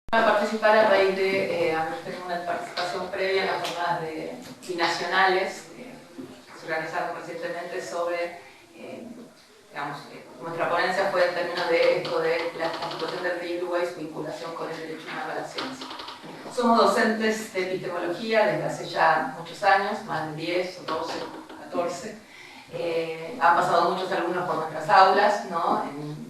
Voy a participar a raíz de haber tenido una participación previa en las jornadas binacionales que se organizaron recientemente sobre, nuestra ponencia fue en términos de esto de la situación del río Uruguay y su vinculación con el derecho humano a la ciencia. Somos docentes de epistemología desde hace ya muchos años, más de 10 o 12, 14. Han pasado muchos alumnos por nuestras aulas, ¿no?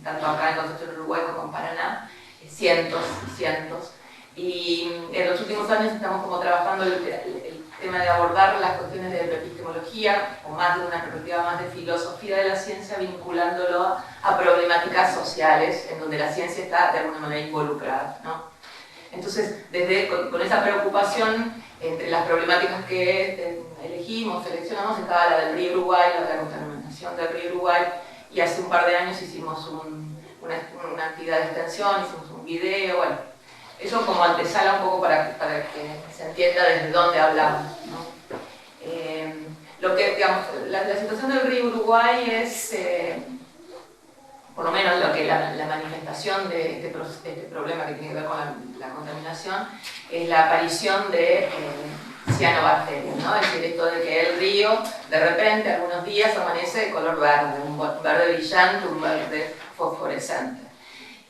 Tanto acá en Concepción, Uruguay, como en Paraná. Cientos y cientos, y en los últimos años estamos como trabajando el tema de abordar las cuestiones de la epistemología, o más de una perspectiva más de filosofía de la ciencia, vinculándolo a problemáticas sociales, en donde la ciencia está de alguna manera involucrada, ¿no? Entonces, con esa preocupación, entre las problemáticas que seleccionamos, estaba la del río Uruguay, la de la contaminación del río Uruguay, y hace un par de años hicimos una actividad de extensión, hicimos un video, bueno, eso como antesala un poco para que se entienda desde dónde hablamos, ¿no? La situación del río Uruguay es, por lo menos lo que la manifestación de este problema que tiene que ver con la contaminación, es la aparición de cianobacterias, ¿no? Es decir, esto de que el río, de repente, algunos días amanece de color verde, un verde brillante, un verde fosforescente.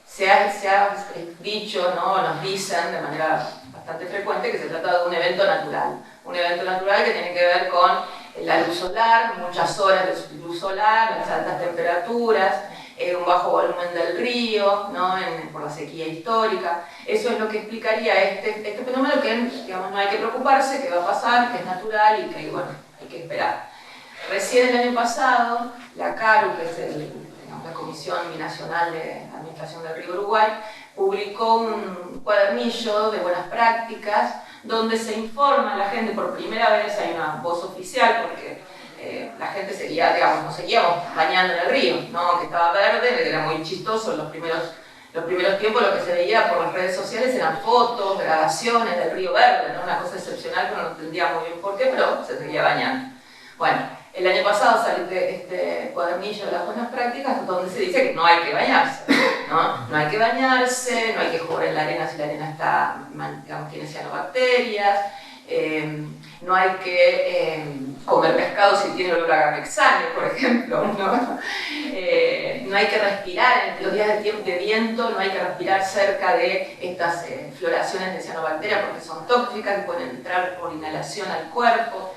Se ha dicho, ¿no? Nos dicen de manera bastante frecuente que se trata de un evento natural que tiene que ver con la luz solar, muchas horas de luz solar, las altas temperaturas, un bajo volumen del río, ¿no? Por la sequía histórica. Eso es lo que explicaría este fenómeno que, digamos, no hay que preocuparse, que va a pasar, que es natural y que, bueno, hay que esperar. Recién el año pasado, la CARU, que es la Comisión Binacional de Administración del Río Uruguay, publicó un cuadernillo de buenas prácticas donde se informa a la gente, por primera vez hay una voz oficial, porque la gente seguía, digamos, nos seguíamos bañando en el río, ¿no? Que estaba verde, era muy chistoso. Los primeros tiempos lo que se veía por las redes sociales eran fotos, grabaciones del río verde, ¿no? Una cosa excepcional que no entendía muy bien por qué, pero se seguía bañando. Bueno, el año pasado salió este cuadernillo de las buenas prácticas donde se dice que no hay que bañarse, ¿no? No hay que bañarse, no hay que jugar en la arena si la arena está, digamos, tiene cianobacterias, no hay que comer pescado si tiene olor a gamexane, por ejemplo, ¿no? No hay que respirar en los días de viento, no hay que respirar cerca de estas floraciones de cianobacterias porque son tóxicas y pueden entrar por inhalación al cuerpo.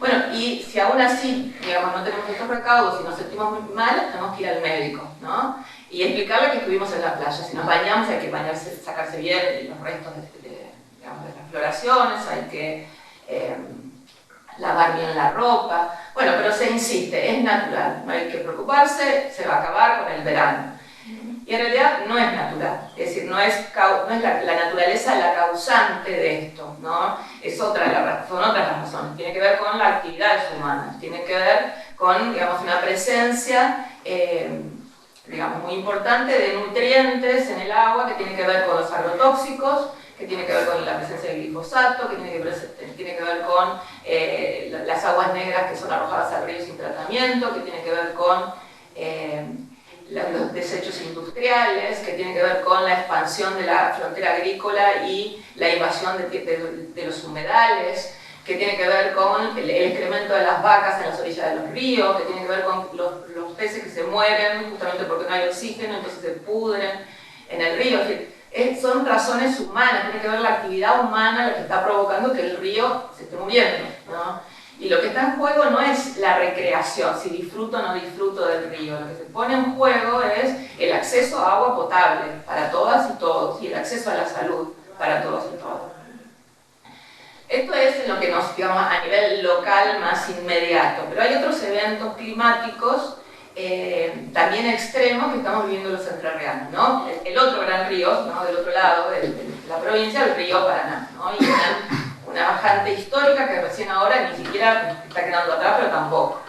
Bueno, y si aún así, digamos, no tenemos estos recaudos y nos sentimos muy mal, tenemos que ir al médico, ¿no? Y explicarle que estuvimos en la playa. Si nos bañamos hay que bañarse, sacarse bien los restos de las floraciones, hay que lavar bien la ropa. Bueno, pero se insiste, es natural, no hay que preocuparse, se va a acabar con el verano. Y en realidad no es natural, es decir, no es la naturaleza la causante de esto, ¿no? Son otras las razones, tiene que ver con las actividades humanas, tiene que ver con, digamos, una presencia, digamos, muy importante de nutrientes en el agua que tiene que ver con los agrotóxicos, que tiene que ver con la presencia de glifosato, que tiene que ver con las aguas negras que son arrojadas al río sin tratamiento, que tiene que ver con los desechos industriales, que tiene que ver con la expansión de la frontera agrícola y la invasión de los humedales, que tiene que ver con el excremento de las vacas en las orillas de los ríos, que tiene que ver con los peces que se mueren justamente porque no hay oxígeno, entonces se pudren en el río. Son razones humanas, tiene que ver la actividad humana la que está provocando que el río se esté muriendo, ¿no? Y lo que está en juego no es la recreación, si disfruto o no disfruto del río. Lo que se pone en juego es el acceso a agua potable para todas y todos, y el acceso a la salud para todos y todas. Esto es lo que nos, digamos, a nivel local más inmediato, pero hay otros eventos climáticos también extremos que estamos viviendo los entrerrianos, ¿no? El otro gran río, ¿no? Del otro lado de la provincia, el río Paraná, ¿no? Y una bajante histórica que recién ahora ni siquiera está quedando atrás, pero tampoco.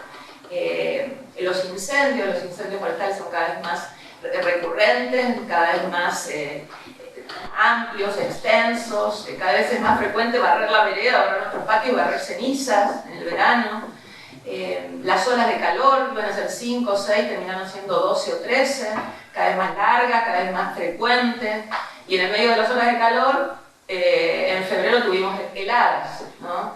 Los incendios forestales son cada vez más recurrentes, cada vez más amplios, extensos, cada vez es más frecuente barrer la vereda, barrer nuestros patios, barrer cenizas en el verano. Las olas de calor van a ser 5 o 6, terminaron siendo 12 o 13, cada vez más largas, cada vez más frecuentes. y en el medio de las olas de calor, en febrero tuvimos heladas, ¿no?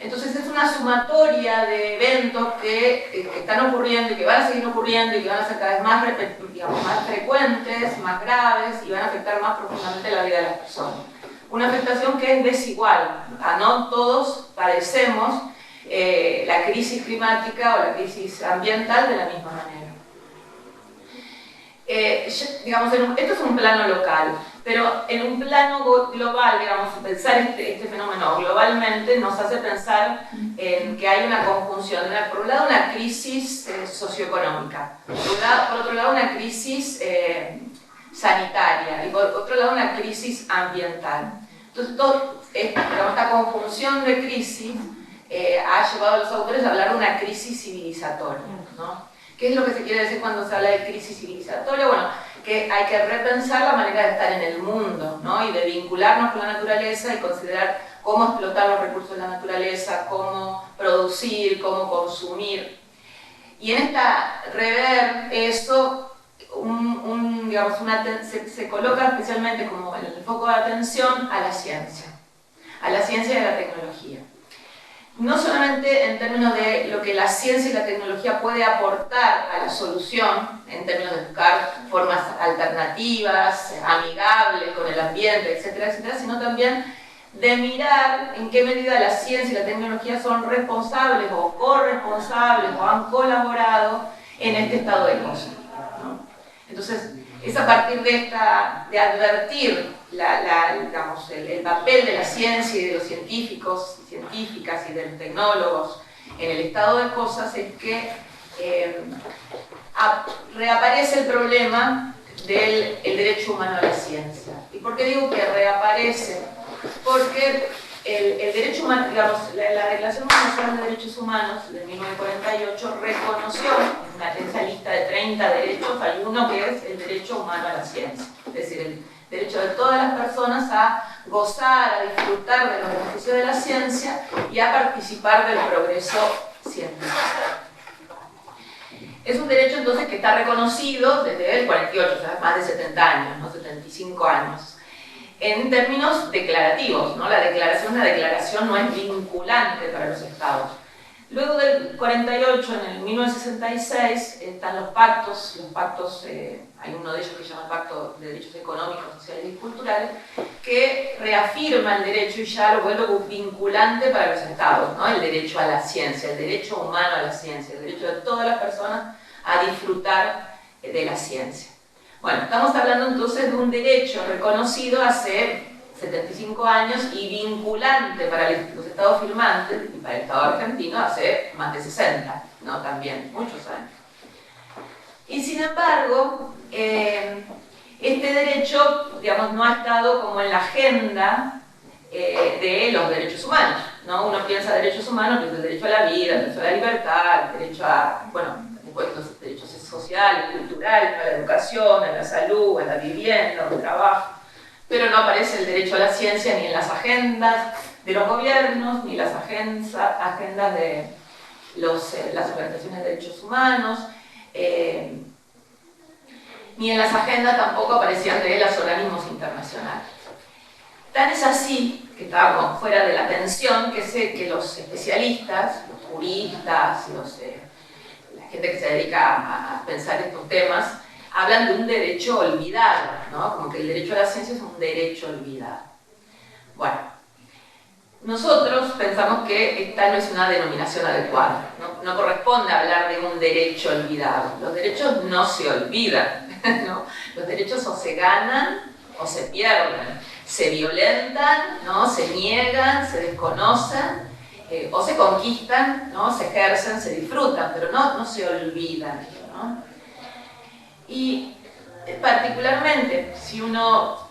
Entonces es una sumatoria de eventos que están ocurriendo y que van a seguir ocurriendo y que van a ser cada vez más, digamos, más frecuentes, más graves y van a afectar más profundamente la vida de las personas. Una afectación que es desigual, no todos padecemos la crisis climática o la crisis ambiental de la misma manera. Digamos, esto es un plano local, pero en un plano global, digamos, pensar este fenómeno globalmente nos hace pensar en que hay una conjunción, por un lado una crisis socioeconómica, por otro lado una crisis sanitaria y por otro lado una crisis ambiental. Entonces, esta conjunción de crisis ha llevado a los autores a hablar de una crisis civilizatoria, ¿no? ¿Qué es lo que se quiere decir cuando se habla de crisis civilizatoria? Bueno, que hay que repensar la manera de estar en el mundo, ¿no? Y de vincularnos con la naturaleza y considerar cómo explotar los recursos de la naturaleza, cómo producir, cómo consumir. Y en esta rever eso, digamos, se coloca especialmente como en el foco de atención a la ciencia y a la tecnología. No solamente en términos de lo que la ciencia y la tecnología puede aportar a la solución, en términos de buscar formas alternativas, amigables con el ambiente, etcétera, etcétera, sino también de mirar en qué medida la ciencia y la tecnología son responsables o corresponsables o han colaborado en este estado de cosas, ¿no? Entonces, es a partir de advertir digamos, el papel de la ciencia y de los científicos, científicas y de los tecnólogos en el estado de cosas es que reaparece el problema del derecho humano a la ciencia. ¿Y por qué digo que reaparece? Porque el derecho humano, digamos, la Declaración Universal de Derechos Humanos de 1948 reconoció, en esa lista de 30 derechos, hay uno que es el derecho humano a la ciencia, es decir, el derecho de todas las personas a gozar, a disfrutar de los beneficios de la ciencia y a participar del progreso científico. Es un derecho entonces que está reconocido desde el 48, o sea, más de 70 años, ¿no? 75 años. En términos declarativos, ¿no? La declaración no es vinculante para los estados. Luego del 48, en el 1966, están los pactos, hay uno de ellos que se llama el Pacto de Derechos Económicos, Sociales y Culturales, que reafirma el derecho y ya lo vuelve vinculante para los estados, ¿no? El derecho a la ciencia, el derecho humano a la ciencia, el derecho de todas las personas a disfrutar de la ciencia. Bueno, estamos hablando entonces de un derecho reconocido hace 75 años y vinculante para los estados firmantes y para el Estado argentino hace más de 60, ¿no? También, muchos años. Y sin embargo, este derecho, digamos, no ha estado como en la agenda de los derechos humanos, ¿no? Uno piensa derechos humanos, piensa el derecho a la vida, el derecho a la libertad, el derecho a, bueno, después los derechos sociales, culturales, a la educación, a la salud, a la vivienda, al trabajo. Pero no aparece el derecho a la ciencia ni en las agendas de los gobiernos, ni las agendas de las organizaciones de derechos humanos, ni en las agendas tampoco aparecían de los organismos internacionales. Tan es así, que estábamos fuera de la atención, que los especialistas, los juristas, la gente que se dedica a pensar estos temas, hablan de un derecho olvidado, ¿no? Como que el derecho a la ciencia es un derecho olvidado. Bueno, nosotros pensamos que esta no es una denominación adecuada, no corresponde hablar de un derecho olvidado. Los derechos no se olvidan, ¿no? Los derechos o se ganan o se pierden, se violentan, ¿no? Se niegan, se desconocen, o se conquistan, ¿no? Se ejercen, se disfrutan, pero no se olvidan, ¿no? Y particularmente, si uno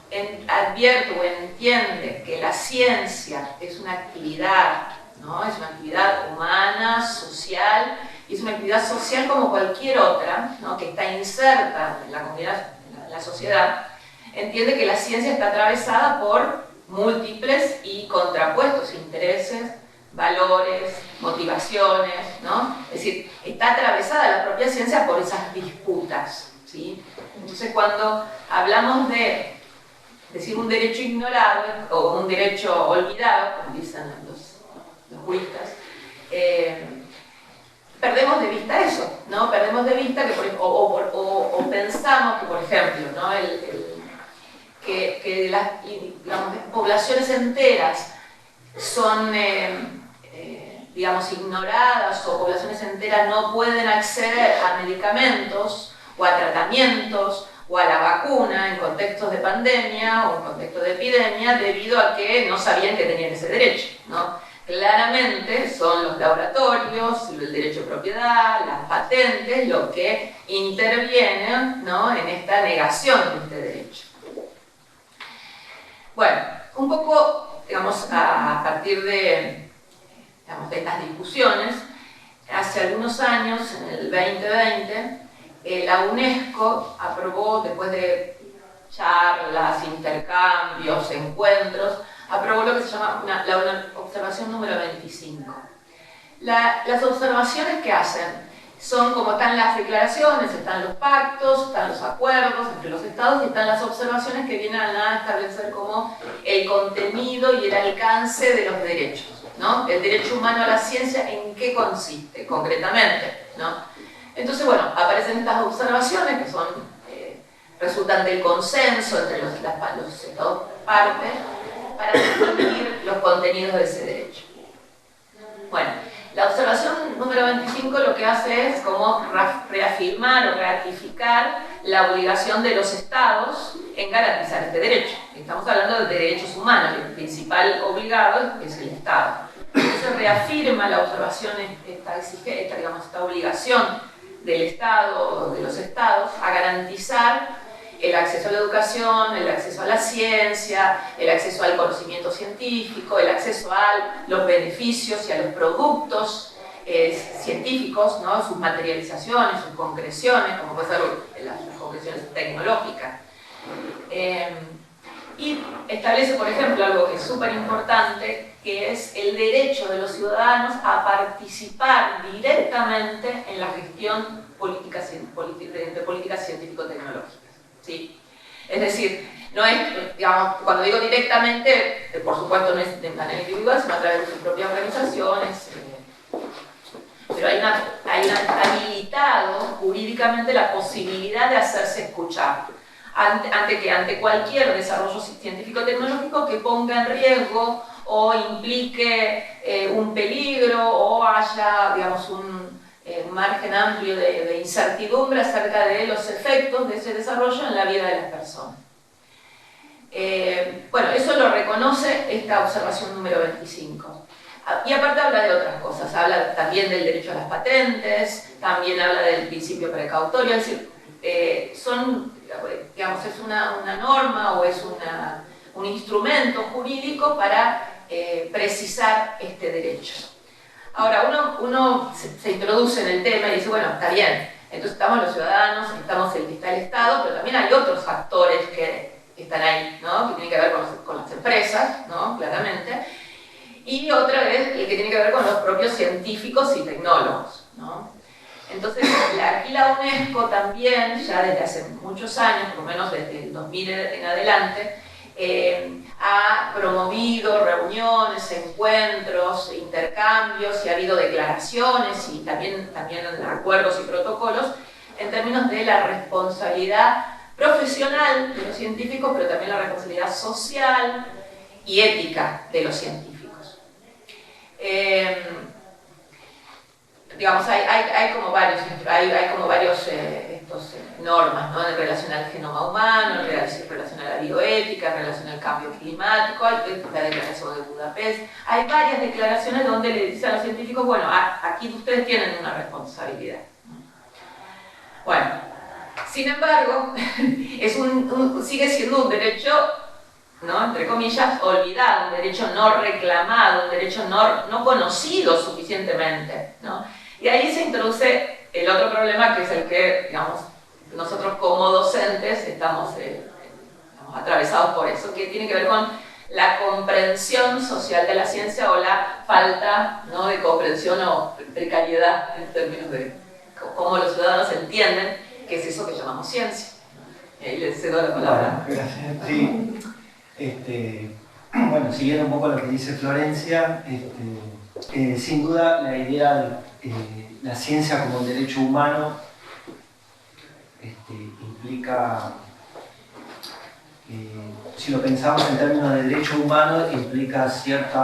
advierte o entiende que la ciencia es una actividad, ¿no? Es una actividad humana, social, y es una actividad social como cualquier otra, ¿no? Que está inserta en la comunidad, en la sociedad, entiende que la ciencia está atravesada por múltiples y contrapuestos intereses, valores, motivaciones, ¿no? Es decir, está atravesada la propia ciencia por esas disputas, ¿sí? Entonces, cuando hablamos de decir un derecho ignorado o un derecho olvidado, como dicen los juristas, perdemos de vista eso, ¿no? Perdemos de vista que, o pensamos que, por ejemplo, ¿no? que las, digamos, poblaciones enteras son, digamos, ignoradas, o poblaciones enteras no pueden acceder a medicamentos o a tratamientos o a la vacuna en contextos de pandemia o en contextos de epidemia debido a que no sabían que tenían ese derecho, ¿no? Claramente son los laboratorios, el derecho de propiedad, las patentes, lo que intervienen, ¿no? En esta negación de este derecho. Bueno, un poco, digamos, a partir de, digamos, de estas discusiones, hace algunos años, en el 2020, la UNESCO aprobó, después de charlas, intercambios, encuentros, aprobó lo que se llama la observación número 25. Las observaciones que hacen son como están las declaraciones, están los pactos, están los acuerdos entre los estados y están las observaciones que vienen a establecer como el contenido y el alcance de los derechos, ¿no? El derecho humano a la ciencia, ¿en qué consiste concretamente, ¿no? Entonces, bueno, aparecen estas observaciones que son, resultan del consenso entre los estados partes para definir los contenidos de ese derecho. Bueno, la observación número 25 lo que hace es como reafirmar o ratificar la obligación de los estados en garantizar este derecho. Estamos hablando de derechos humanos y el principal obligado es el Estado. Entonces reafirma la observación esta obligación del Estado o de los estados a garantizar el acceso a la educación, el acceso a la ciencia, el acceso al conocimiento científico, el acceso a los beneficios y a los productos científicos, ¿no? Sus materializaciones, sus concreciones, como puede ser las concreciones tecnológicas. Y establece, por ejemplo, algo que es súper importante, que es el derecho de los ciudadanos a participar directamente en la gestión de políticas científico-tecnológicas. ¿Sí? Es decir, no es, digamos, cuando digo directamente, por supuesto no es de manera individual, sino a través de sus propias organizaciones, pero hay habilitado jurídicamente la posibilidad de hacerse escuchar ante cualquier desarrollo científico-tecnológico que ponga en riesgo o implique un peligro o haya, digamos, un margen amplio de incertidumbre acerca de los efectos de ese desarrollo en la vida de las personas. Bueno, eso lo reconoce esta observación número 25. Y aparte habla de otras cosas, habla también del derecho a las patentes, también habla del principio precautorio, es decir, digamos, es una norma o es un instrumento jurídico para precisar este derecho. Ahora, uno se introduce en el tema y dice, bueno, está bien, entonces estamos los ciudadanos, está el Estado, pero también hay otros actores que están ahí, ¿no? Que tienen que ver con las empresas, ¿no? Claramente, y otra vez el que tiene que ver con los propios científicos y tecnólogos, ¿no? Entonces, aquí la UNESCO también, ya desde hace muchos años, por lo menos desde el 2000 en adelante, ha promovido reuniones, encuentros, intercambios, y ha habido declaraciones y también acuerdos y protocolos en términos de la responsabilidad profesional de los científicos, pero también la responsabilidad social y ética de los científicos. Digamos, hay como varios normas, ¿no? En relación al genoma humano, en relación a la bioética, en relación al cambio climático, hay la declaración de Budapest, hay varias declaraciones donde le dicen a los científicos, bueno, aquí ustedes tienen una responsabilidad. Bueno, sin embargo, sigue siendo un derecho, ¿no? Entre comillas, olvidado, un derecho no reclamado, un derecho no conocido suficientemente, ¿no? Y ahí se introduce el otro problema, que es el que, digamos, nosotros como docentes estamos atravesados por eso, que tiene que ver con la comprensión social de la ciencia o la falta, ¿no? de comprensión o precariedad en términos de cómo los ciudadanos entienden que es eso que llamamos ciencia. Y ahí le cedo la palabra. Bueno, gracias. Sí. Bueno, siguiendo un poco lo que dice Florencia, sin duda la idea de la ciencia como un derecho humano implica, si lo pensamos en términos de derecho humano, implica ciertos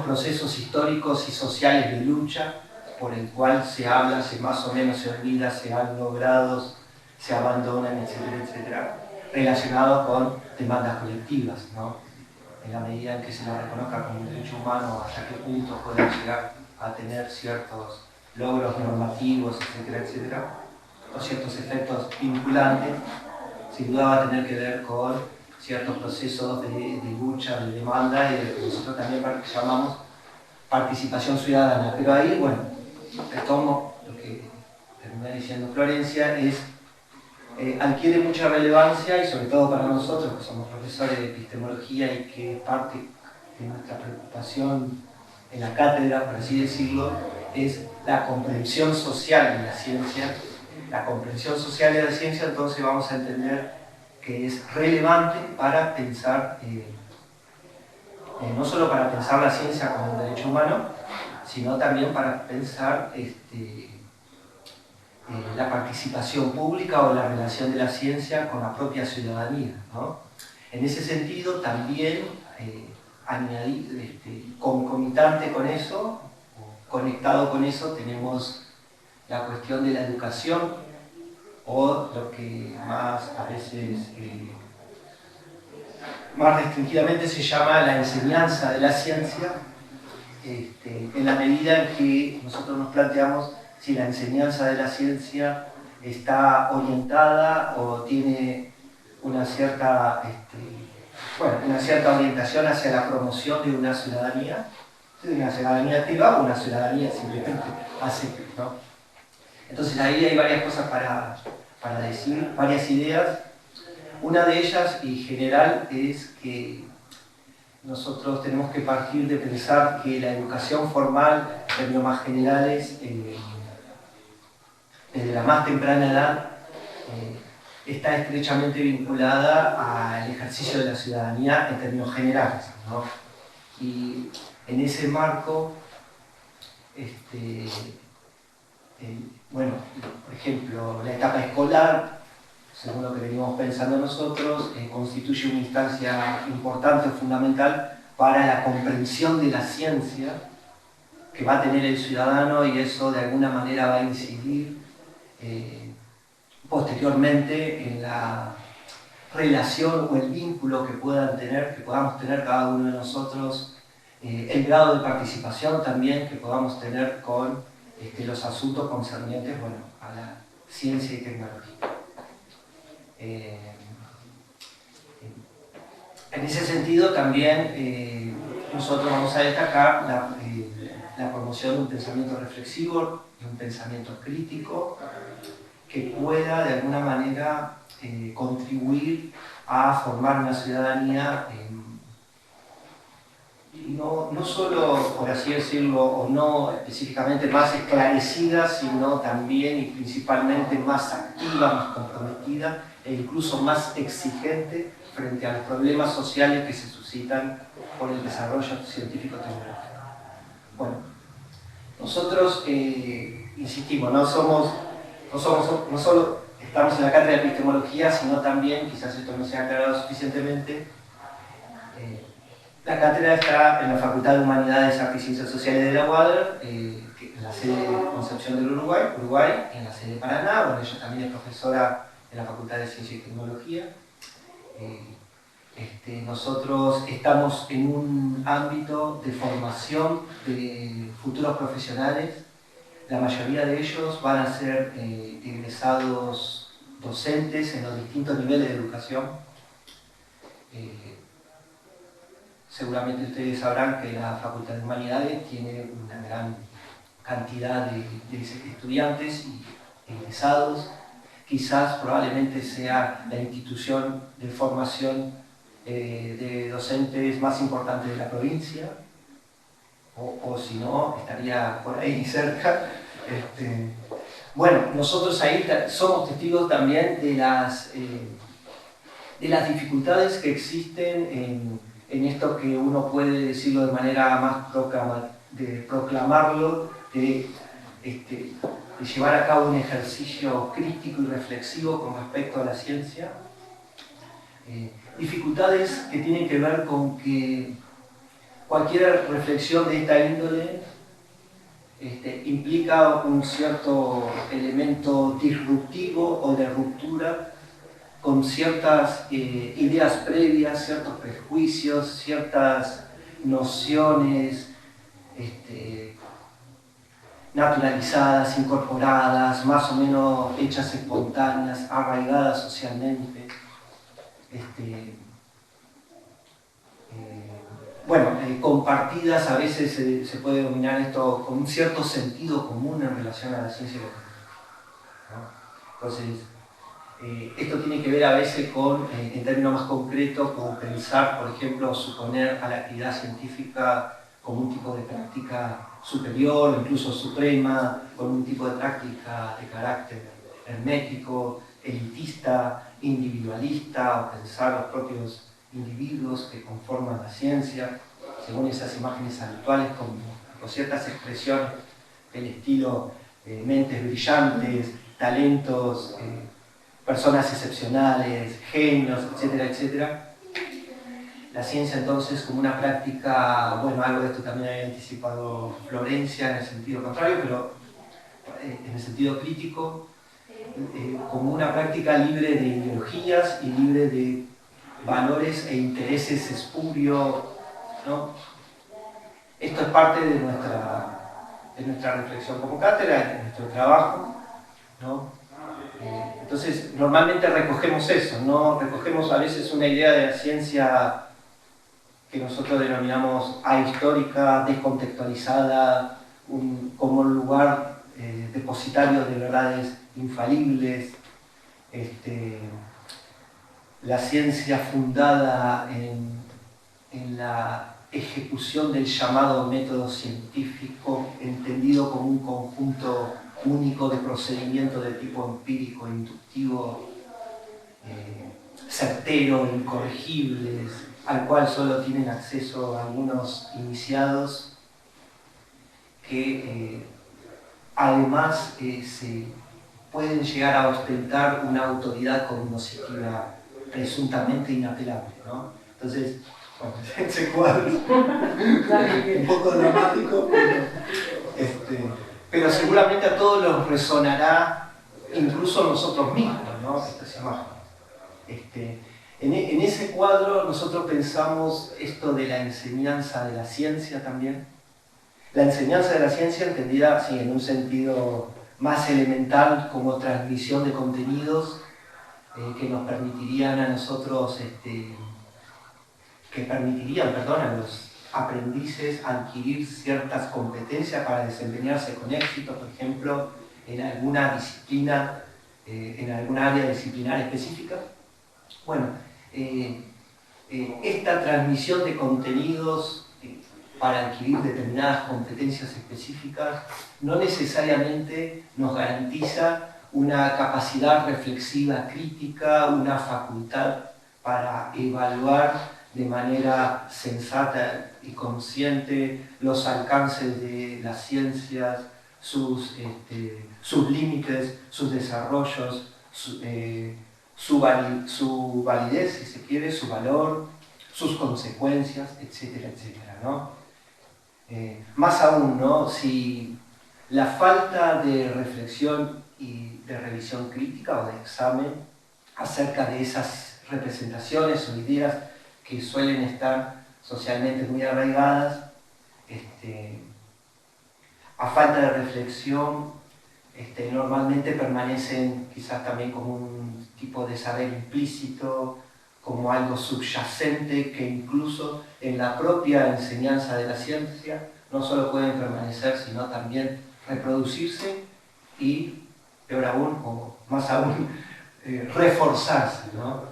procesos históricos y sociales de lucha por el cual se habla, más o menos se olvida, se han logrado, se abandonan, etcétera, etcétera, relacionados con demandas colectivas, ¿no? En la medida en que se lo reconozca como un derecho humano, hasta qué punto pueden llegar a tener ciertos logros normativos, etcétera, etcétera, o ciertos efectos vinculantes, sin duda va a tener que ver con ciertos procesos de lucha, de demanda y de lo que nosotros también llamamos participación ciudadana. Pero ahí, bueno, retomo lo que terminé diciendo Florencia, adquiere mucha relevancia y sobre todo para nosotros que somos profesores de epistemología y que parte de nuestra preocupación en la cátedra, por así decirlo, es la comprensión social de la ciencia. La comprensión social de la ciencia, entonces vamos a entender que es relevante para pensar, no solo para pensar la ciencia como un derecho humano, sino también para pensar la participación pública o la relación de la ciencia con la propia ciudadanía, ¿no? En ese sentido, también concomitante con eso, o conectado con eso, tenemos la cuestión de la educación, o lo que más a veces, más restringidamente se llama la enseñanza de la ciencia, en la medida en que nosotros nos planteamos si la enseñanza de la ciencia está orientada o tiene una cierta, una cierta orientación hacia la promoción de una ciudadanía activa o una ciudadanía simplemente pasiva, ¿no? Entonces ahí hay varias cosas para decir, varias ideas. Una de ellas, y general, es que nosotros tenemos que partir de pensar que la educación formal, en términos más generales, desde la más temprana edad, está estrechamente vinculada al ejercicio de la ciudadanía en términos generales, ¿no? Y en ese marco, bueno, por ejemplo, la etapa escolar, según lo que venimos pensando nosotros, constituye una instancia importante o fundamental para la comprensión de la ciencia que va a tener el ciudadano, y eso de alguna manera va a incidir posteriormente en la relación o el vínculo que podamos tener cada uno de nosotros, el grado de participación también que podamos tener con los asuntos concernientes, bueno, a la ciencia y tecnología. En ese sentido también nosotros vamos a destacar la promoción de un pensamiento reflexivo, de un pensamiento crítico, que pueda de alguna manera contribuir a formar una ciudadanía no solo, por así decirlo, o no específicamente más esclarecida, sino también y principalmente más activa, más comprometida e incluso más exigente frente a los problemas sociales que se suscitan por el desarrollo científico-tecnológico. Bueno, nosotros, insistimos, no solo estamos en la cátedra de epistemología, sino también, quizás esto no se ha aclarado suficientemente, la cátedra está en la Facultad de Humanidades, Artes y Ciencias Sociales de la UADER, en la sede de Concepción del Uruguay, en la sede de Paraná. Bueno, ella también es profesora en la Facultad de Ciencia y Tecnología. Nosotros estamos en un ámbito de formación de futuros profesionales. La mayoría de ellos van a ser egresados docentes en los distintos niveles de educación. Seguramente ustedes sabrán que la Facultad de Humanidades tiene una gran cantidad de estudiantes y egresados. Quizás probablemente sea la institución de formación de docentes más importante de la provincia, o si no, estaría por ahí cerca. Bueno, nosotros ahí somos testigos también de las dificultades que existen en esto que uno puede decirlo de manera más proclamarlo, de llevar a cabo un ejercicio crítico y reflexivo con respecto a la ciencia. Dificultades que tienen que ver con que cualquier reflexión de esta índole implica un cierto elemento disruptivo o de ruptura con ciertas ideas previas, ciertos prejuicios, ciertas nociones naturalizadas, incorporadas, más o menos hechas espontáneas, arraigadas socialmente. Compartidas, a veces se puede denominar esto con un cierto sentido común en relación a la ciencia y la tecnología, ¿no? Entonces, esto tiene que ver a veces con, en términos más concretos, con pensar, por ejemplo, suponer a la actividad científica como un tipo de práctica superior, incluso suprema, con un tipo de práctica de carácter hermético, elitista, individualista, o pensar los propios individuos que conforman la ciencia, según esas imágenes habituales, con ciertas expresiones del estilo mentes brillantes, talentos, personas excepcionales, genios, etcétera, etcétera. La ciencia entonces como una práctica, bueno, algo de esto también había anticipado Florencia en el sentido contrario, pero en el sentido crítico, como una práctica libre de ideologías y libre de valores e intereses espurios, ¿no? Esto es parte de nuestra reflexión como cátedra, de nuestro trabajo, ¿no? Entonces, normalmente recogemos eso, ¿no? Recogemos a veces una idea de la ciencia que nosotros denominamos ahistórica, descontextualizada, como un lugar depositario de verdades infalibles, la ciencia fundada en la ejecución del llamado método científico, entendido como un conjunto único de procedimientos de tipo empírico, inductivo, certero, incorregibles, al cual solo tienen acceso algunos iniciados que además se pueden llegar a ostentar una autoridad cognoscitiva presuntamente inapelable, ¿no? Entonces, bueno, ese cuadro un poco dramático, pero seguramente a todos los resonará, incluso a nosotros mismos, ¿no? Estas imágenes. En ese cuadro nosotros pensamos esto de la enseñanza de la ciencia también. La enseñanza de la ciencia entendida, sí, en un sentido más elemental como transmisión de contenidos que nos permitirían a nosotros, a los aprendices adquirir ciertas competencias para desempeñarse con éxito, por ejemplo, en alguna disciplina, en alguna área disciplinar específica. Bueno, esta transmisión de contenidos para adquirir determinadas competencias específicas no necesariamente nos garantiza una capacidad reflexiva crítica, una facultad para evaluar de manera sensata y consciente los alcances de las ciencias, sus límites, sus desarrollos, su validez, si se quiere, su valor, sus consecuencias, etcétera, etcétera, ¿no? Más aún, ¿no? Si la falta de reflexión y de revisión crítica o de examen acerca de esas representaciones o ideas que suelen estar socialmente muy arraigadas, a falta de reflexión, normalmente permanecen quizás también como un tipo de saber implícito, como algo subyacente que incluso en la propia enseñanza de la ciencia no solo pueden permanecer, sino también reproducirse y, peor aún, o más aún, reforzarse, ¿no?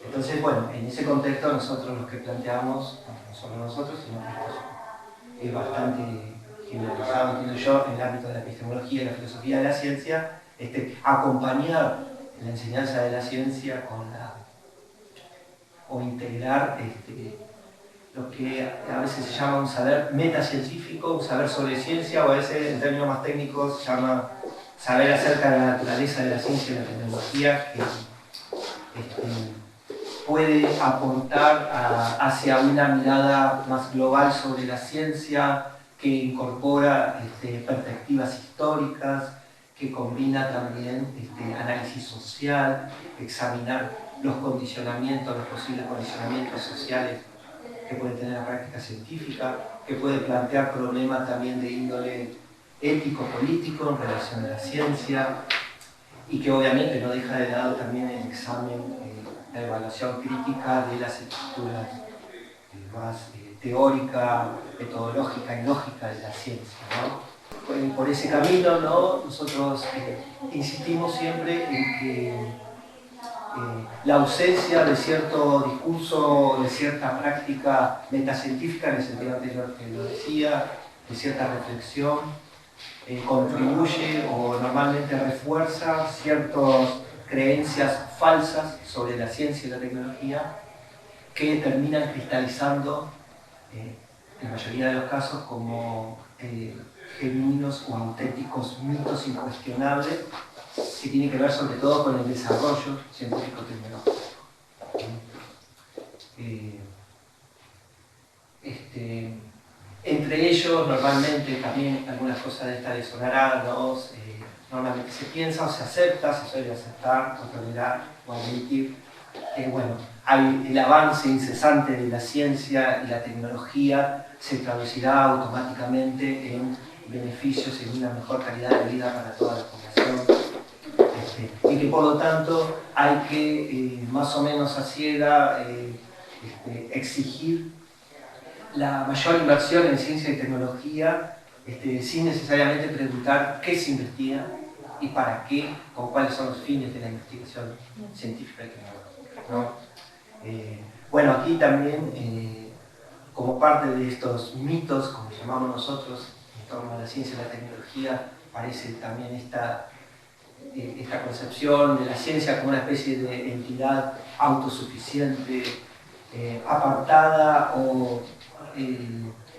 Entonces, bueno, en ese contexto nosotros los que planteamos, no solo nosotros, sino que es bastante generalizado, entiendo yo, en el ámbito de la epistemología y la filosofía de la ciencia, acompañar la enseñanza de la ciencia o integrar lo que a veces se llama un saber metacientífico, un saber sobre ciencia, o a veces en términos más técnicos se llama saber acerca de la naturaleza de la ciencia y la tecnología, que puede aportar hacia una mirada más global sobre la ciencia, que incorpora perspectivas históricas, que combina también análisis social, examinar los condicionamientos, los posibles condicionamientos sociales que puede tener la práctica científica, que puede plantear problemas también de índole ético-político en relación a la ciencia, y que obviamente no deja de lado también el examen, la evaluación crítica de las estructuras más teórica, metodológica y lógica de la ciencia, ¿no? Por ese camino, ¿no? Nosotros insistimos siempre en que la ausencia de cierto discurso, de cierta práctica metacientífica, en el sentido anterior que lo decía, de cierta reflexión, contribuye o normalmente refuerza ciertas creencias falsas sobre la ciencia y la tecnología que terminan cristalizando, en la mayoría de los casos, como genuinos o auténticos mitos incuestionables, que tiene que ver sobre todo con el desarrollo científico-tecnológico. Entre ellos, normalmente, también algunas cosas de estas les sonarán, ¿no? Normalmente se piensa o se acepta, se suele aceptar o tolerar o admitir que, bueno, el avance incesante de la ciencia y la tecnología se traducirá automáticamente en beneficios y en una mejor calidad de vida para toda la población. Y que por lo tanto hay que más o menos a ciega exigir la mayor inversión en ciencia y tecnología sin necesariamente preguntar qué se investiga y para qué, o cuáles son los fines de la investigación científica y tecnológica, ¿no? Bueno, aquí también, como parte de estos mitos, como llamamos nosotros, en torno a la ciencia y la tecnología, aparece también esta concepción de la ciencia como una especie de entidad autosuficiente, apartada o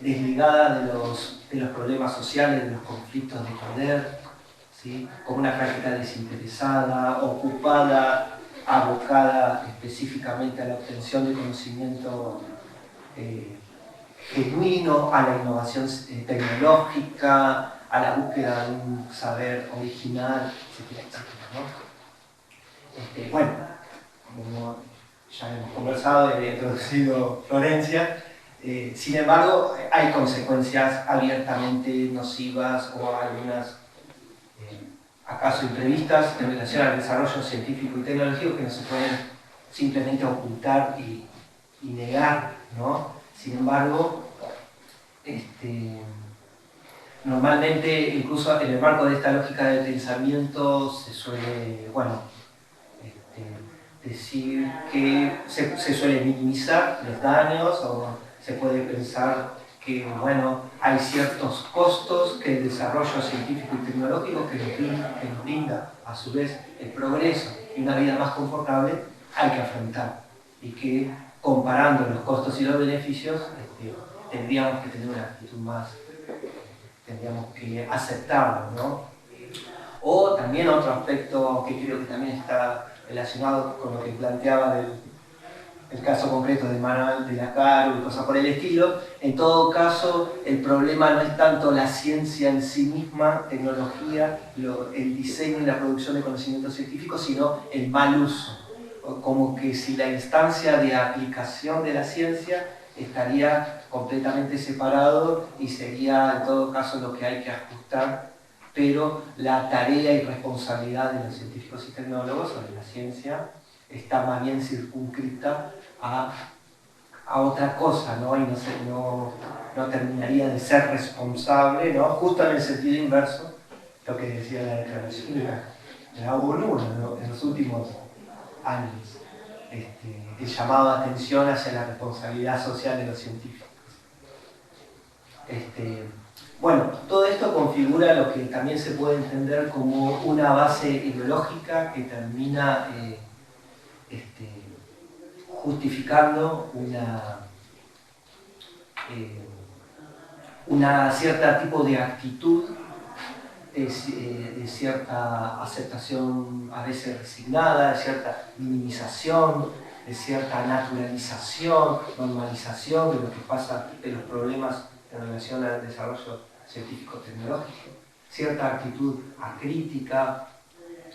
desligada de los problemas sociales, de los conflictos de poder, ¿sí? Como una práctica desinteresada, ocupada, abocada específicamente a la obtención de conocimiento genuino, a la innovación tecnológica, a la búsqueda de un saber original, etcétera, etcétera, ¿no? Bueno, como ya hemos conversado y he introducido Florencia, sin embargo, hay consecuencias abiertamente nocivas o algunas, acaso imprevistas, en relación al desarrollo científico y tecnológico que no se pueden simplemente ocultar y negar, ¿no? Sin embargo, normalmente, incluso en el marco de esta lógica del pensamiento, se suele, bueno, decir que se suele minimizar los daños, o se puede pensar que, bueno, hay ciertos costos que el desarrollo científico y tecnológico que nos brinda, a su vez, el progreso y una vida más confortable, hay que afrontar, y que comparando los costos y los beneficios, tendríamos que tener una actitud más, tendríamos que aceptarlo, ¿no? O también otro aspecto que creo que también está relacionado con lo que planteaba el caso concreto de Manuel de la Caro y cosas por el estilo. En todo caso, el problema no es tanto la ciencia en sí misma, tecnología, el diseño y la producción de conocimiento científico, sino el mal uso. Como que si la instancia de aplicación de la ciencia estaría completamente separado y sería en todo caso lo que hay que ajustar, pero la tarea y responsabilidad de los científicos y tecnólogos sobre la ciencia está más bien circunscrita a otra cosa, ¿no? Y no terminaría de ser responsable, ¿no? Justo en el sentido inverso, lo que decía la declaración de la ONU, ¿no? En los últimos años, el llamado de atención hacia la responsabilidad social de los científicos. Bueno, todo esto configura lo que también se puede entender como una base ideológica que termina justificando una cierta tipo de actitud, de cierta aceptación a veces resignada, de cierta minimización, de cierta naturalización, normalización de lo que pasa, de los problemas en relación al desarrollo científico-tecnológico, cierta actitud acrítica,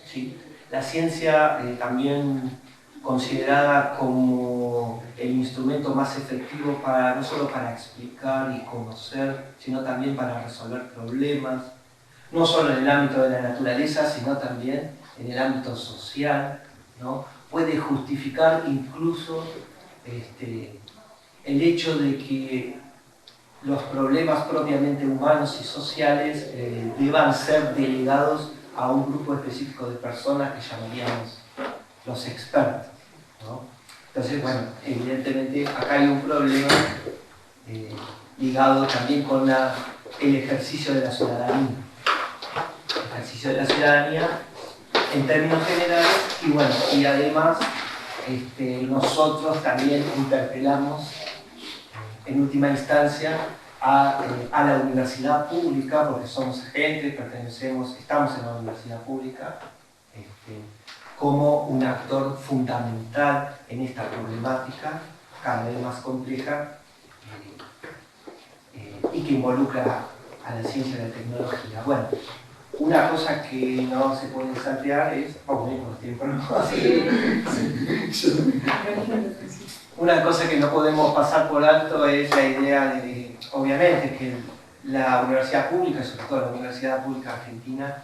¿sí? La ciencia también considerada como el instrumento más efectivo para, no solo para explicar y conocer, sino también para resolver problemas, no solo en el ámbito de la naturaleza, sino también en el ámbito social, ¿no? Puede justificar incluso el hecho de que los problemas propiamente humanos y sociales deban ser delegados a un grupo específico de personas que llamaríamos los expertos, ¿no? Entonces, bueno, evidentemente acá hay un problema ligado también con el ejercicio de la ciudadanía. El ejercicio de la ciudadanía en términos generales, y bueno, y además nosotros también interpelamos en última instancia a la universidad pública, porque somos agentes, estamos en la universidad pública, como un actor fundamental en esta problemática cada vez más compleja y que involucra a la ciencia y la tecnología. Bueno, una cosa que no se puede saltear es... Una cosa que no podemos pasar por alto es la idea de, obviamente, que la universidad pública, sobre todo la Universidad Pública Argentina,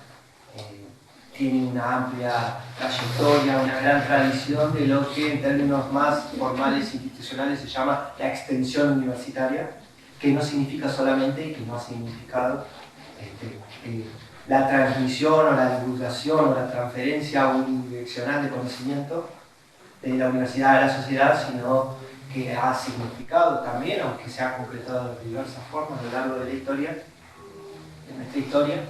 tiene una amplia trayectoria, una gran tradición de lo que en términos más formales e institucionales se llama la extensión universitaria, que no significa solamente, y que no ha significado, la transmisión o la divulgación o la transferencia unidireccional de conocimiento de la universidad a la sociedad, sino que ha significado también, aunque se ha concretado de diversas formas a lo largo de la historia, de nuestra historia,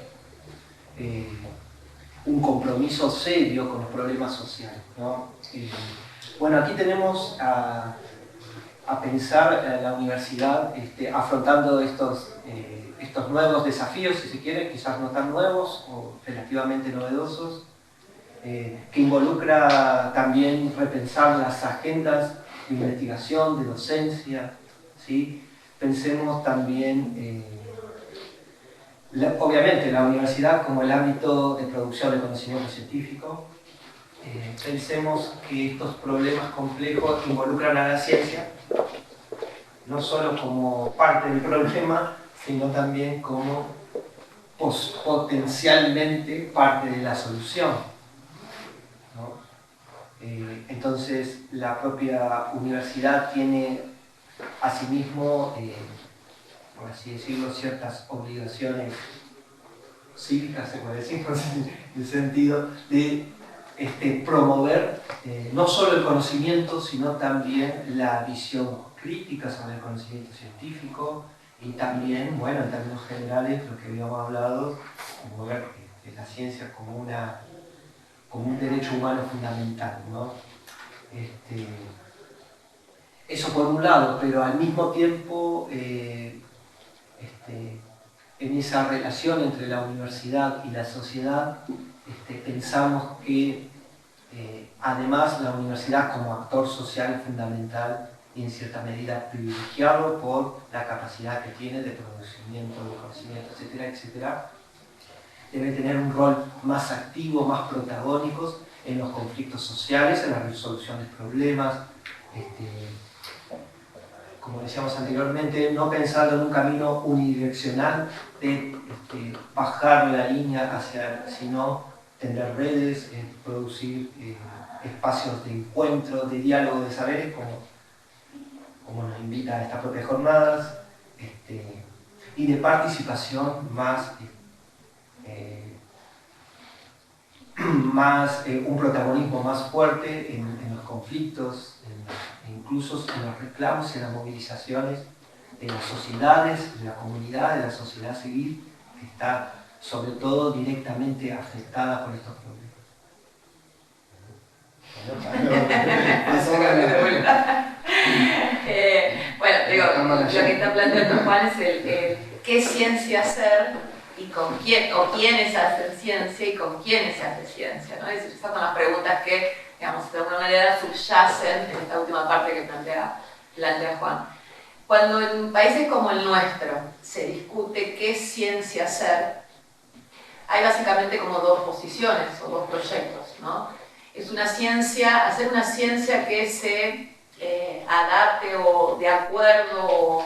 un compromiso serio con los problemas sociales, ¿no? Bueno, aquí tenemos a pensar la universidad afrontando estos nuevos desafíos, si se quiere, quizás no tan nuevos o relativamente novedosos, que involucra también repensar las agendas de investigación, de docencia, ¿sí? Pensemos también, obviamente, la universidad como el ámbito de producción de conocimiento científico. Pensemos que estos problemas complejos involucran a la ciencia, no solo como parte del problema, sino también como potencialmente parte de la solución, ¿no? Entonces, la propia universidad tiene asimismo, por así decirlo, ciertas obligaciones cívicas, se puede decir, en el sentido de promover no solo el conocimiento, sino también la visión crítica sobre el conocimiento científico y también, bueno, en términos generales, lo que habíamos hablado, promover la ciencia como un derecho humano fundamental, ¿no? Eso por un lado, pero al mismo tiempo en esa relación entre la universidad y la sociedad pensamos que además la universidad como actor social fundamental y en cierta medida privilegiado por la capacidad que tiene de producimiento de conocimiento, etcétera, etcétera, debe tener un rol más activo, más protagónico en los conflictos sociales, en la resolución de problemas, como decíamos anteriormente, no pensando en un camino unidireccional de bajar la línea sino tender redes, producir espacios de encuentro, de diálogo de saberes, como nos invita a estas propias jornadas, y de participación más un protagonismo más fuerte en los conflictos, incluso en los reclamos y en las movilizaciones de las sociedades, de la comunidad, de la sociedad civil, que está sobre todo directamente afectada por estos problemas. Bueno, digo, lo que está planteando Juan es el qué ciencia hacer y con quién, o quiénes hacen ciencia y con quiénes se hace ciencia, ¿no? Es decir, esas son las preguntas que, digamos, de alguna manera subyacen en esta última parte que plantea Juan. Cuando en países como el nuestro se discute qué ciencia hacer, hay básicamente como dos posiciones o dos proyectos, ¿no? Es una ciencia, hacer una ciencia que se adapte o de acuerdo o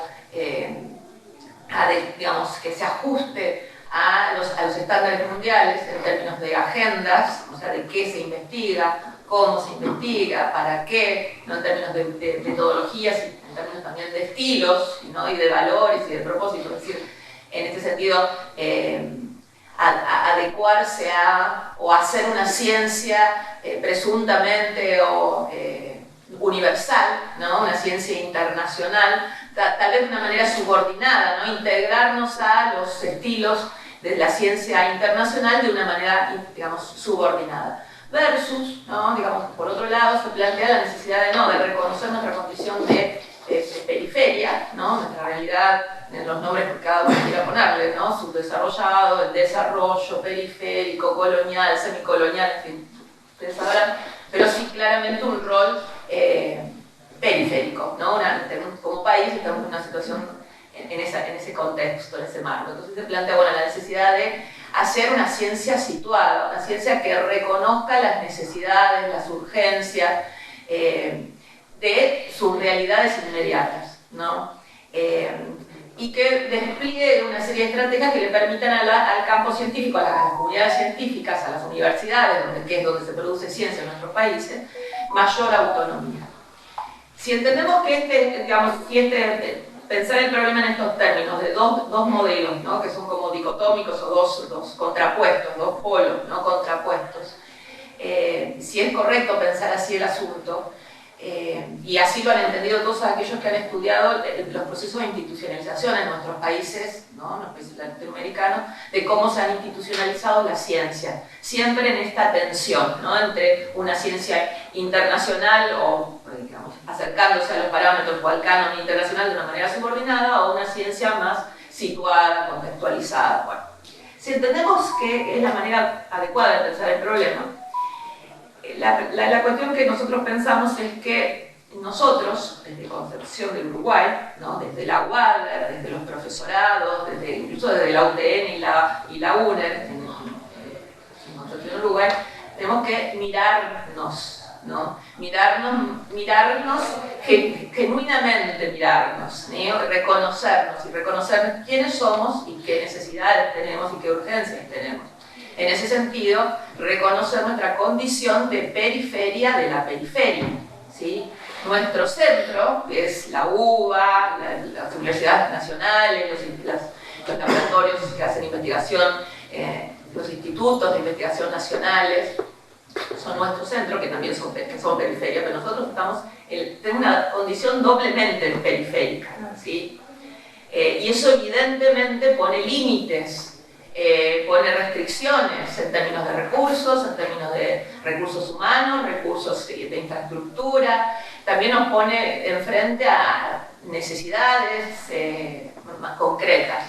digamos, que se ajuste a los estándares mundiales en términos de agendas, o sea, de qué se investiga, cómo se investiga, para qué, ¿no? En términos de metodologías y en términos también de estilos, ¿no? Y de valores y de propósitos. Es decir, en este sentido, adecuarse a o hacer una ciencia presuntamente o universal, ¿no? Una ciencia internacional, tal vez de una manera subordinada, ¿no? Integrarnos a los estilos de la ciencia internacional de una manera, digamos, subordinada. Versus, ¿no? Digamos, por otro lado, se plantea la necesidad de reconocer nuestra condición de periferia, ¿no? Nuestra realidad, en los nombres que cada uno quiera ponerle, ¿no? Subdesarrollado, el desarrollo, periférico, colonial, semicolonial, en fin, ustedes sabrán, pero sí claramente un rol periférico, ¿no? Como país estamos en una situación en ese contexto, en ese marco. Entonces se plantea, bueno, la necesidad de hacer una ciencia situada, una ciencia que reconozca las necesidades, las urgencias de sus realidades inmediatas, ¿no? Y que despliegue una serie de estrategias que le permitan al campo científico, a las comunidades científicas, a las universidades, que es donde se produce ciencia en nuestros países, mayor autonomía. Si entendemos que pensar el problema en estos términos de dos modelos, ¿no? Que son como dicotómicos o dos contrapuestos, dos polos, ¿no? Contrapuestos, si es correcto pensar así el asunto, y así lo han entendido todos aquellos que han estudiado los procesos de institucionalización en nuestros países, ¿no? En los países latinoamericanos, de cómo se han institucionalizado la ciencia, siempre en esta tensión, ¿no? Entre una ciencia internacional o, digamos, acercándose a los parámetros o al canon internacional de una manera subordinada, o una ciencia más situada, contextualizada. Bueno, si entendemos que es la manera adecuada de pensar el problema, la cuestión que nosotros pensamos es que nosotros, desde Concepción del Uruguay, ¿no? Desde la UADER, desde los profesorados, incluso desde la UTN y la UNER, en Concepción del Uruguay, tenemos que mirarnos, ¿no? Mirarnos, genuinamente mirarnos, ¿no? Reconocer quiénes somos y qué necesidades tenemos y qué urgencias tenemos. En ese sentido, reconocer nuestra condición de periferia de la periferia, ¿sí? Nuestro centro, que es la UBA, las universidades nacionales, los laboratorios que hacen investigación, los institutos de investigación nacionales, son nuestro centro, que también son periferia, pero nosotros tenemos una condición doblemente periférica, ¿sí? Y eso evidentemente pone límites, pone restricciones en términos de recursos humanos, recursos de infraestructura, también nos pone enfrente a necesidades más concretas.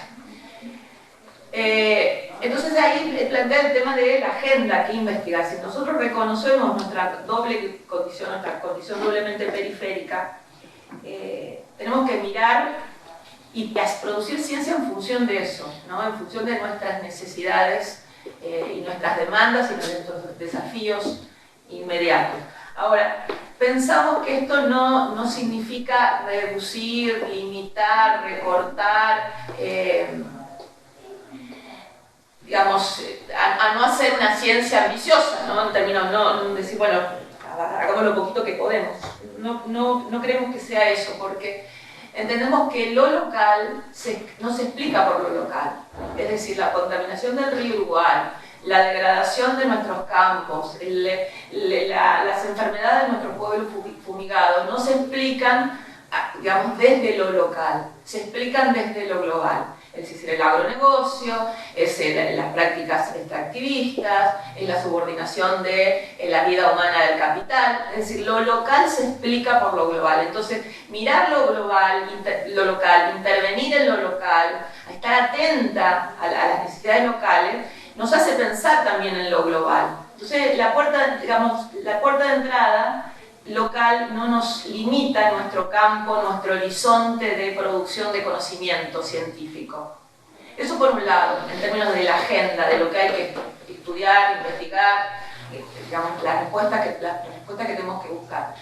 Entonces ahí plantea el tema de la agenda que investigar. Si nosotros reconocemos nuestra condición doblemente periférica, tenemos que mirar y producir ciencia en función de eso, ¿no? En función de nuestras necesidades y nuestras demandas y nuestros desafíos inmediatos. Ahora, pensamos que esto no significa reducir, limitar, recortar, digamos, a no hacer una ciencia ambiciosa, ¿no? En términos, no decir, bueno, hagamos lo poquito que podemos. No creemos que sea eso, porque entendemos que lo local no se explica por lo local. Es decir, la contaminación del río Uruguay, la degradación de nuestros campos, las enfermedades de nuestros pueblos fumigados no se explican digamos, desde lo local, se explican desde lo global. Es decir, el agronegocio, es las prácticas extractivistas, es la subordinación de la vida humana del capital. Es decir, lo local se explica por lo global. Entonces, mirar lo global, lo local, intervenir en lo local, estar atenta a las necesidades locales, nos hace pensar también en lo global. Entonces, la puerta de entrada local no nos limita nuestro campo, nuestro horizonte de producción de conocimiento científico. Eso por un lado, en términos de la agenda, de lo que hay que estudiar, investigar, digamos, las respuestas que tenemos que buscar.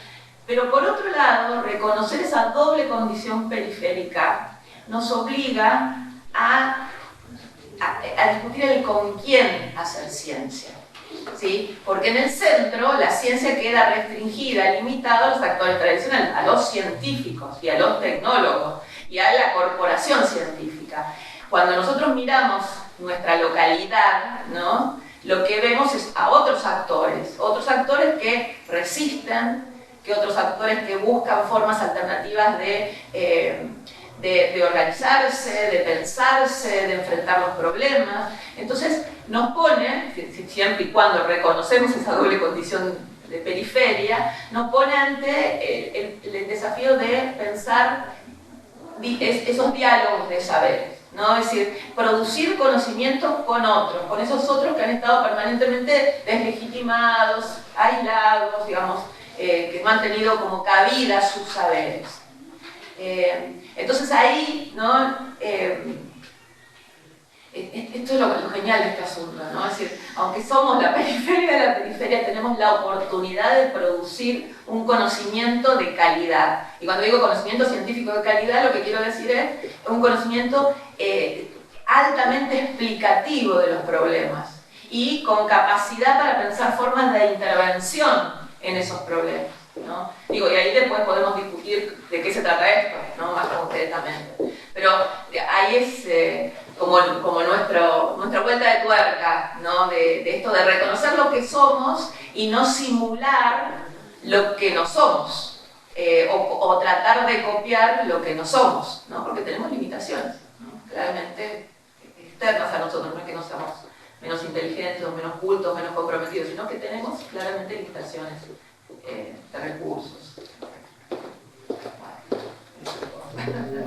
Pero por otro lado, reconocer esa doble condición periférica nos obliga a discutir el con quién hacer ciencia. ¿Sí? Porque en el centro la ciencia queda restringida, limitada a los actores tradicionales, a los científicos y a los tecnólogos y a la corporación científica. Cuando nosotros miramos nuestra localidad, ¿no?, lo que vemos es a otros actores que resisten, otros actores que buscan formas alternativas de organizarse, de pensarse, de enfrentar los problemas. Entonces nos pone, siempre y cuando reconocemos esa doble condición de periferia, nos pone ante el desafío de pensar esos diálogos de saberes, ¿no? Es decir, producir conocimientos con otros, con esos otros que han estado permanentemente deslegitimados, aislados, digamos, que no han tenido como cabida sus saberes. Entonces ahí, ¿no? Esto es lo genial de este asunto, ¿no? Es decir, aunque somos la periferia de la periferia, tenemos la oportunidad de producir un conocimiento de calidad. Y cuando digo conocimiento científico de calidad, lo que quiero decir es un conocimiento altamente explicativo de los problemas y con capacidad para pensar formas de intervención en esos problemas, ¿no? Digo, y ahí después podemos discutir de qué se trata esto, ¿no?, más concretamente. Pero ahí es como nuestra vuelta de tuerca, ¿no?, de esto de reconocer lo que somos y no simular lo que no somos, o tratar de copiar lo que no somos, ¿no?, porque tenemos limitaciones, ¿no?, claramente externas a nosotros. No es que no seamos menos inteligentes o menos cultos, menos comprometidos, sino que tenemos claramente limitaciones de recursos. Bueno,